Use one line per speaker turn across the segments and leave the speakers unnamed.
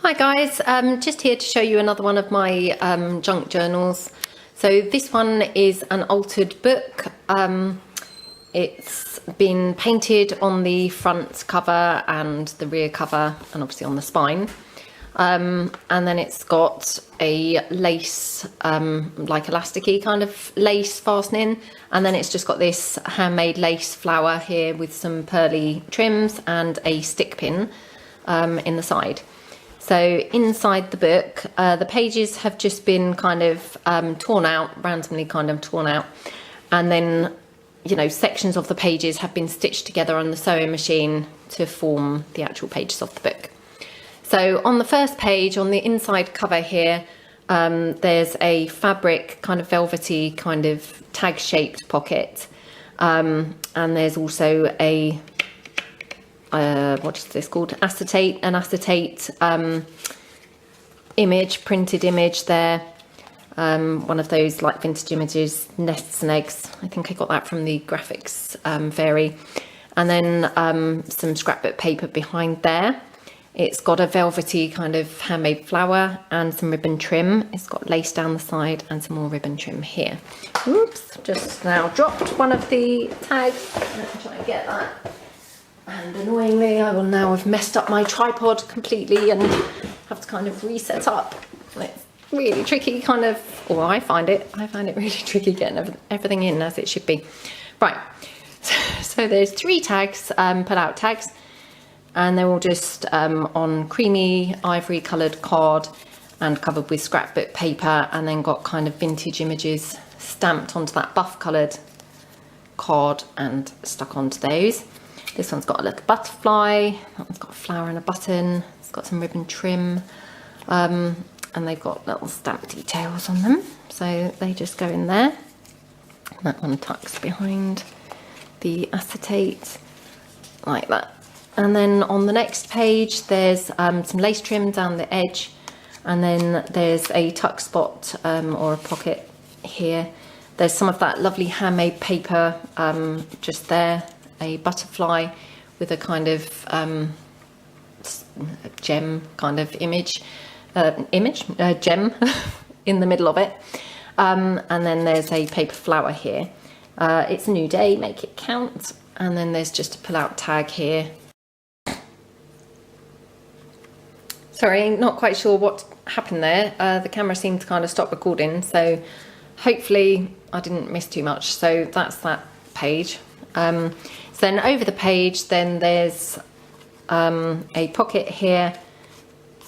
Hi guys, just here to show you another one of my junk journals. So this one is an altered book. It's been painted on the front cover and the rear cover and obviously on the spine. And then it's got a lace, like elasticy kind of lace fastening. And then it's just got this handmade lace flower here with some pearly trims and a stick pin in the side. So inside the book, the pages have just been kind of torn out, randomly kind of torn out. And then, you know, sections of the pages have been stitched together on the sewing machine to form the actual pages of the book. So on the first page, on the inside cover here, there's a fabric kind of velvety kind of tag shaped pocket. And there's also a what is this called? An acetate image, printed image there. One of those like vintage images, nests and eggs. I think I got that from the graphics fairy. And then some scrapbook paper behind there. It's got a velvety kind of handmade flower and some ribbon trim. It's got lace down the side and some more ribbon trim here. Oops, just now dropped one of the tags. Let me try and get that. And annoyingly, I will now have messed up my tripod completely and have to kind of reset up. It's really tricky kind of, or I find it really tricky getting everything in as it should be. Right, so there's 3 tags, pull-out tags, and they're all just on creamy ivory coloured card and covered with scrapbook paper, and then got kind of vintage images stamped onto that buff coloured card and stuck onto those. This one's got a little butterfly, that one's got a flower and a button, it's got some ribbon trim, and they've got little stamp details on them, so they just go in there. That one tucks behind the acetate, like that. And then on the next page, there's some lace trim down the edge, and then there's a tuck spot or a pocket here. There's some of that lovely handmade paper just there. A butterfly with a kind of gem kind of gem in the middle of it, and then there's a paper flower here. It's a new day, make it count. And then there's just a pull-out tag here. Sorry, not quite sure what happened there. The camera seemed to kind of stop recording, so hopefully I didn't miss too much. So that's that page. So then over the page, then there's a pocket here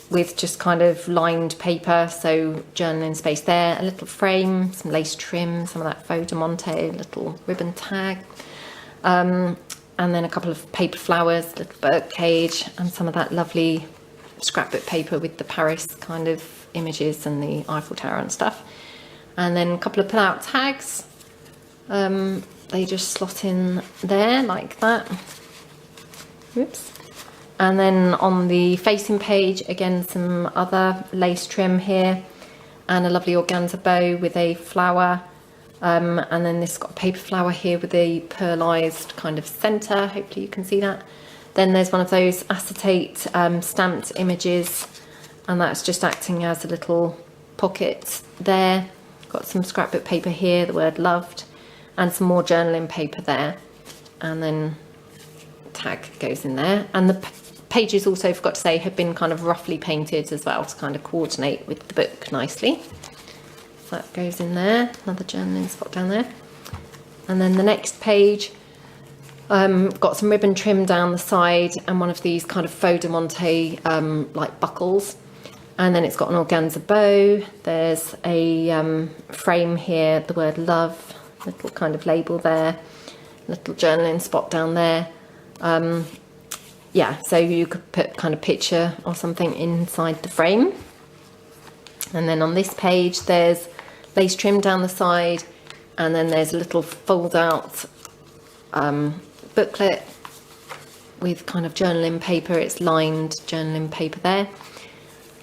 with just kind of lined paper, so journaling space there, a little frame, some lace trim, some of that faux de monte, little ribbon tag, and then a couple of paper flowers, little bird cage, and some of that lovely scrapbook paper with the Paris kind of images and the Eiffel Tower and stuff. And then a couple of pull-out tags. They just slot in there like that. Oops. And then on the facing page, again, some other lace trim here and a lovely organza bow with a flower. And then this got a paper flower here with a pearlized kind of center. Hopefully you can see that. Then there's one of those acetate stamped images, and that's just acting as a little pocket there. Got some scrapbook paper here, the word loved, and some more journaling paper there, and then tag goes in there. And the pages also, forgot to say, have been kind of roughly painted as well to kind of coordinate with the book nicely. So that goes in there, another journaling spot down there. And then the next page, got some ribbon trim down the side and one of these kind of faux de monte like buckles. And then it's got an organza bow. There's a frame here, the word love, little kind of label there, little journaling spot down there. Yeah, so you could put kind of picture or something inside the frame. And then on this page there's lace trim down the side, and then there's a little fold out booklet with kind of journaling paper. It's lined journaling paper there,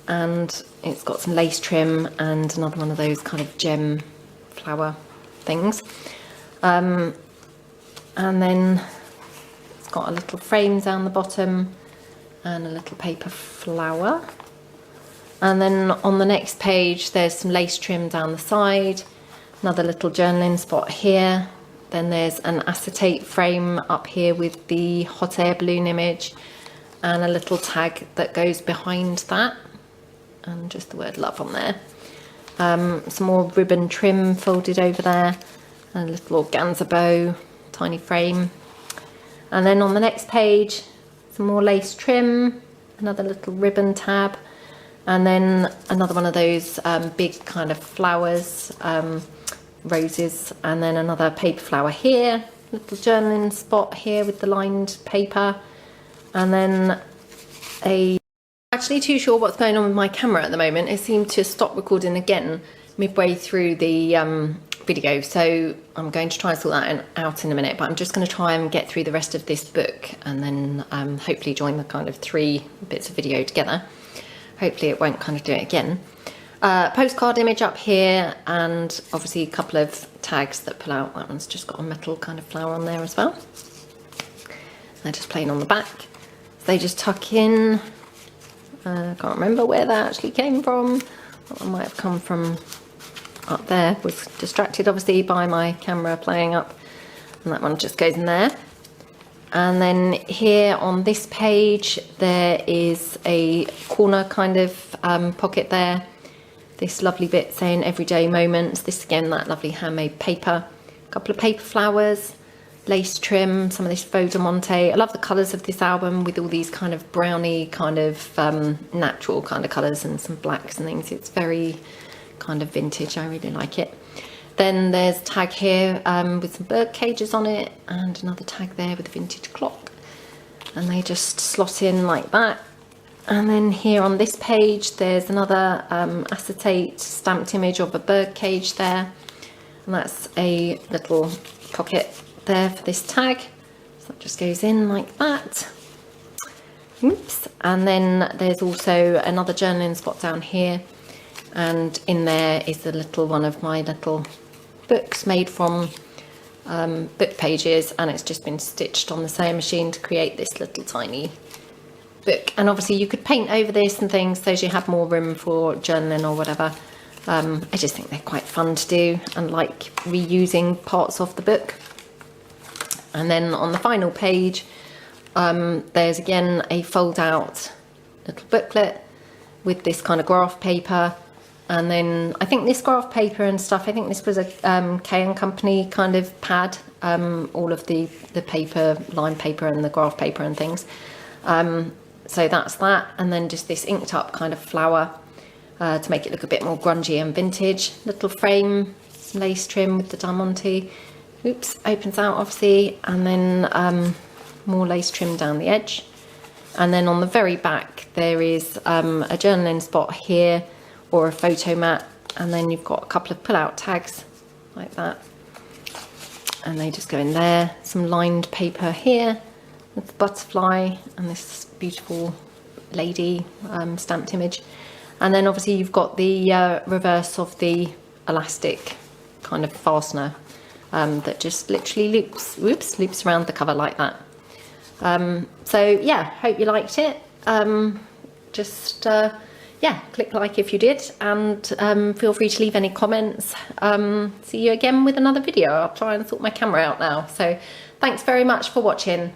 and it's got some lace trim and another one of those kind of gem flower things, and then it's got a little frame down the bottom and a little paper flower. And then on the next page, there's some lace trim down the side, another little journaling spot here. Then there's an acetate frame up here with the hot air balloon image and a little tag that goes behind that, and just the word love on there. Some more ribbon trim folded over there, and a little organza bow, tiny frame. And then on the next page, some more lace trim, another little ribbon tab, and then another one of those big kind of flowers, roses, and then another paper flower here, little journaling spot here with the lined paper, and then actually too sure what's going on with my camera at the moment. It seemed to stop recording again midway through the video, so I'm going to try and sort that out in a minute, but I'm just going to try and get through the rest of this book and then hopefully join the kind of 3 bits of video together. Hopefully it won't kind of do it again. Postcard image up here, and obviously a couple of tags that pull out. That one's just got a metal kind of flower on there as well. They're just plain on the back. So they just tuck in. I can't remember where that actually came from. That one might have come from up there. Was distracted obviously by my camera playing up, and that one just goes in there. And then here on this page there is a corner kind of pocket there. This lovely bit saying everyday moments. This again, that lovely handmade paper. A couple of paper flowers, lace trim, some of this faux diamante. I love the colours of this album with all these kind of browny kind of natural kind of colours and some blacks and things. It's very kind of vintage. I really like it. Then there's a tag here with some bird cages on it, and another tag there with a vintage clock, and they just slot in like that. And then here on this page there's another acetate stamped image of a bird cage there, and that's a little pocket there for this tag, so that just goes in like that. Oops. And then there's also another journaling spot down here, and in there is a little one of my little books made from book pages, and it's just been stitched on the sewing machine to create this little tiny book. And obviously you could paint over this and things so you have more room for journaling or whatever. I just think they're quite fun to do, and like reusing parts of the book. And then on the final page there's again a fold out little booklet with this kind of graph paper. And then I think this graph paper and stuff, I think this was a K & Company kind of pad, all of the paper, line paper and the graph paper and things. So that's that. And then just this inked up kind of flower to make it look a bit more grungy and vintage. Little frame, some lace trim with the diamante. Oops, opens out obviously. And then more lace trim down the edge. And then on the very back there is a journaling spot here, or a photo mat, and then you've got a couple of pull-out tags like that, and they just go in there. Some lined paper here with the butterfly and this beautiful lady stamped image, and then obviously you've got the reverse of the elastic kind of fastener that just literally loops around the cover like that. So yeah, hope you liked it. Yeah, click like if you did, and feel free to leave any comments. See you again with another video. I'll try and sort my camera out now. So thanks very much for watching.